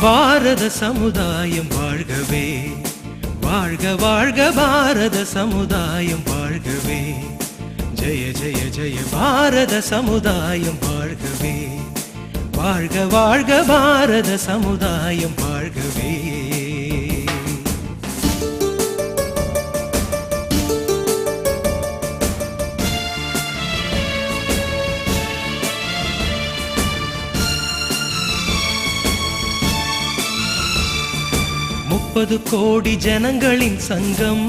பாரத சமுதாயம் வாழ்கவே, வாழ்க வாழ்க பாரத சமுதாயம் வாழ்கவே, ஜெய ஜெய ஜெய பாரத சமுதாயம் வாழ்கவே, வாழ்க வாழ்க பாரத சமுதாயம் வாழ்கவே. முப்பது கோடி ஜனங்களின் சங்கம்,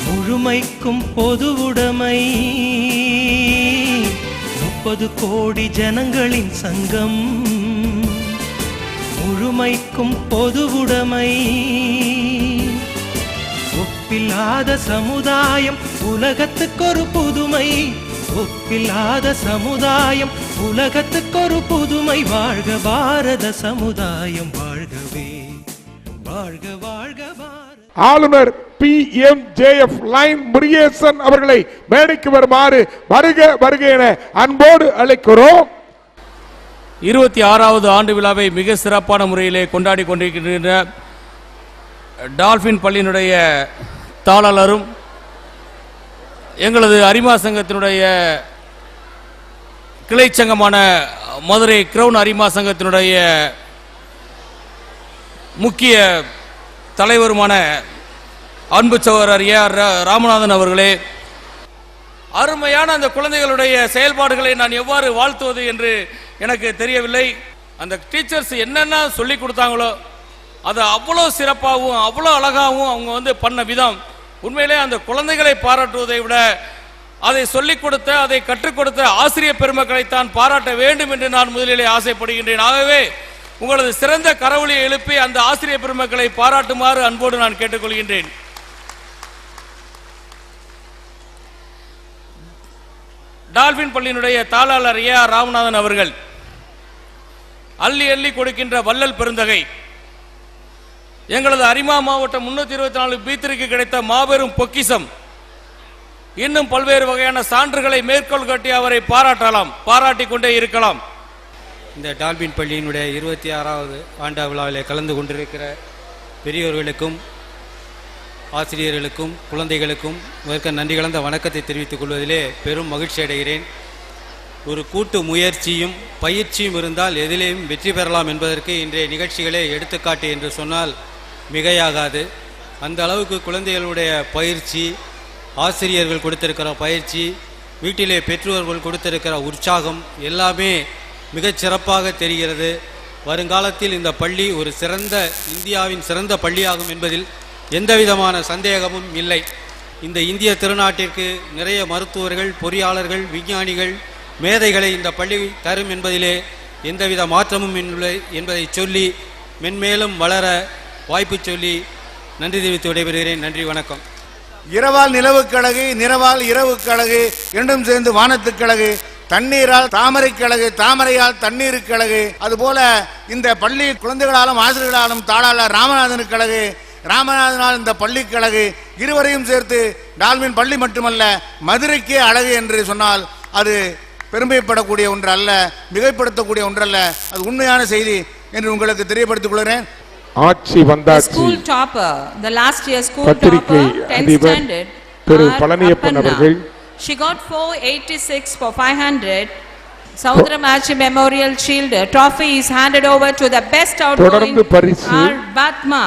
முழுமைக்கும் பொதுவுடைமை. 30 கோடி ஜனங்களின் சங்கம், முழுமைக்கும் பொதுவுடைமை. ஒப்பில்லாத சமுதாயம் உலகத்துக்கொரு புதுமை, ஒப்பில்லாத சமுதாயம் உலகத்துக்கொரு புதுமை. வாழ்க பாரத சமுதாயம் வாழ்கவே, வாழ்க வாழ்க பாரத. ஆளுநர் PMJF லைன் முருகேசன் அவர்களை மேடைக்கு வருமாறு வருக வருக என அன்போடு அழைக்கிறோம். 26வது ஆண்டு விழாவை மிக சிறப்பான முறையிலே கொண்டாடி கொண்டிருக்கின்ற டால்பின் பள்ளியினுடைய தாளரும் எங்களது அரிமா சங்கத்தினுடைய கிளை சங்கமான மதுரை கிரவுன் அரிமா சங்கத்தினுடைய முக்கிய தலைவருமான அன்பு சகோதரர் AR ராமநாதன் அவர்களே, அருமையான அந்த குழந்தைகளுடைய செயல்பாடுகளை நான் எவ்வாறு வாழ்த்துவது என்று எனக்கு தெரியவில்லை. அந்த டீச்சர்ஸ் என்னென்ன சொல்லி கொடுத்தாங்களோ அதை அவ்வளோ சிறப்பாகவும் அவ்வளோ அழகாகவும் அவங்க பண்ண விதம், உண்மையிலே அந்த குழந்தைகளை பாராட்டுவதை விட அதை சொல்லிக் கொடுத்த அதை கற்றுக் கொடுத்த ஆசிரியர் பெருமக்களைத்தான் பாராட்ட வேண்டும் என்று நான் முதலிலே ஆசைப்படுகின்றேன். ஆகவே உங்களது சிறந்த கரவொலியை எழுப்பி அந்த ஆசிரியர் பெருமக்களை பாராட்டுமாறு அன்போடு நான் கேட்டுக்கொள்கின்றேன். டால்பின் பள்ளியினுடைய தாளாளர் AR ராமநாதன் அவர்கள் அள்ளி அள்ளி கொடுக்கின்ற வள்ளல் பெருந்தகை, எங்களது அரிமா மாவட்டம் 324 பீத்திற்கு கிடைத்த மாபெரும் பொக்கிசம். இன்னும் பல்வேறு வகையான சான்றுகளை மேற்கோள் காட்டி அவரை பாராட்டலாம், பாராட்டி கொண்டே இருக்கலாம். இந்த டால்பின் பள்ளியினுடைய 26வது ஆண்டு விழாவிலே கலந்து கொண்டிருக்கிற பெரியோர்களுக்கும் ஆசிரியர்களுக்கும் குழந்தைகளுக்கும் இதற்கு நன்றி கலந்த வணக்கத்தை தெரிவித்துக் கொள்வதிலே பெரும் மகிழ்ச்சி அடைகிறேன். ஒரு கூட்டு முயற்சியும் பயிற்சியும் இருந்தால் எதிலேயும் வெற்றி பெறலாம் என்பதற்கு இன்றைய நிகழ்ச்சிகளே எடுத்துக்காட்டு என்று சொன்னால் மிகையாகாது. அந்த அளவுக்கு குழந்தைகளுடைய பயிற்சி, ஆசிரியர்கள் கொடுத்திருக்கிற பயிற்சி, வீட்டிலே பெற்றோர்கள் கொடுத்திருக்கிற உற்சாகம் எல்லாமே மிகச் சிறப்பாக தெரிகிறது. வருங்காலத்தில் இந்த பள்ளி ஒரு சிறந்த இந்தியாவின் சிறந்த பள்ளியாகும் என்பதில் எந்தவிதமான சந்தேகமும் இல்லை. இந்த இந்திய திருநாட்டிற்கு நிறைய மருத்துவர்கள், பொறியாளர்கள், விஞ்ஞானிகள், மேதைகளை இந்த பள்ளி தரும் என்பதிலே எந்தவித மாற்றமும் இல்லை என்பதை சொல்லி மென்மேலும் வளர வாய்ப்பு சொல்லி நன்றி தெரிவித்து விடைபெறுகிறேன். நன்றி, வணக்கம். இரவால் நிலவுக்கழகு, நிறவால் இரவுக்கழகு, இரண்டும் சேர்ந்து வானத்துக்கழகு, தண்ணீரால் தாமரை கழகு, தாமரையால் தண்ணீருக்கு கழகு. அதுபோல இந்த பள்ளி குழந்தைகளாலும் ஆசிரியர்களாலும் தாளாளர் ராமநாதனுக்கு கழகு, ராமநாதனால் இந்த பள்ளி கழகு, இருவரையும் சேர்த்து டால்பின் பள்ளி மட்டுமல்ல மதுரைக்கே அழகு என்று சொன்னால் அது பெருமைப்படக்கூடிய ஒன்று அல்ல, மிகைப்படுத்தக்கூடிய ஒன்றல்ல, அது உண்மையான செய்தி என்று உங்களுக்கு தெரியப்படுத்திக் கொள்கிறேன். ஆட்சி வந்தாச்சு. School topper, the last year school topper, 10th standard, திரு பழனியப்பன் அவர்கள். She got 486 for 500. Saudramaachi Memorial Shield trophy is handed over to the best outgoing Batma.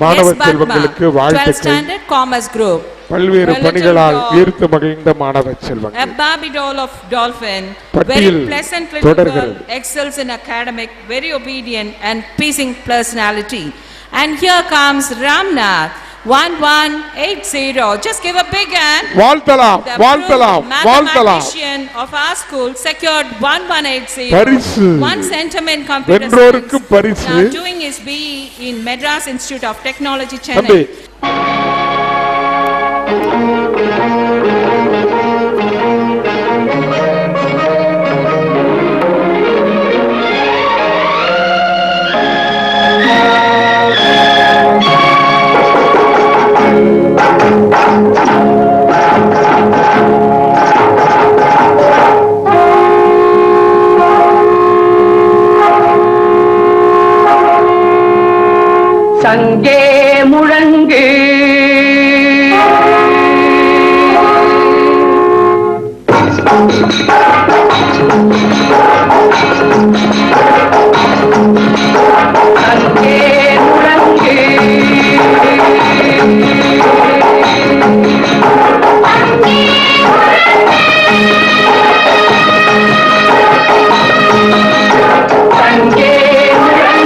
மாணவ செல்வங்களுக்கு 12th standard Commerce Group. பல்வேறு பணிகளால் ஈர்த்து மகிழ்ந்த மாணவ செல்வங்கள். A Barbie doll of Dolphin, very pleasant little girl, excels in academic, very obedient and pleasing personality. And here comes Ramnath, 1180. Just give a big hand. வாழ்த்தலாம், வாழ்த்தலாம், வாழ்த்தலாம். Mathematician of our school secured 1180. பரிசு. One centimeter computer வென்றோருக்கு பரிசு. now doing his BE in Madras Institute of Technology, Chennai. சங்கே முழங்கு சங்கே முழங்கு சங்கே முழங்கு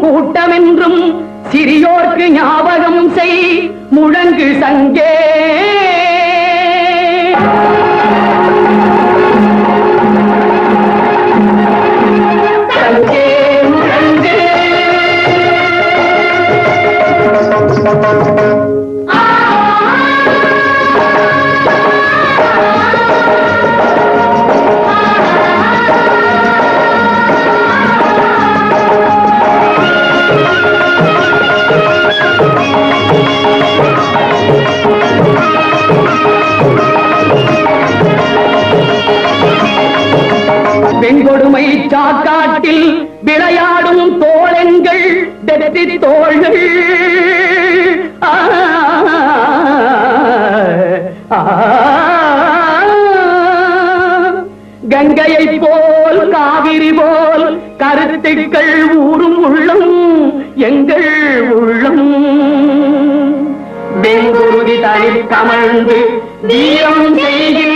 கூட்டமென்றும் சிறியோர்க்கு ஞாபகம் செய் முழங்கு சங்கே சங்கே முழங்கு பெண்கொடுமை சாக்காட்டில் விளையாடும் தோழங்கள் தெற்றி தோள்கள் கங்கையை போல் காவிரி போல் கருத்துக்கள் ஊரும் உள்ளம் எங்கள் உள்ளம் வெங்குருதி தனில் கமழ்ந்து வீரம் செய்கின்ற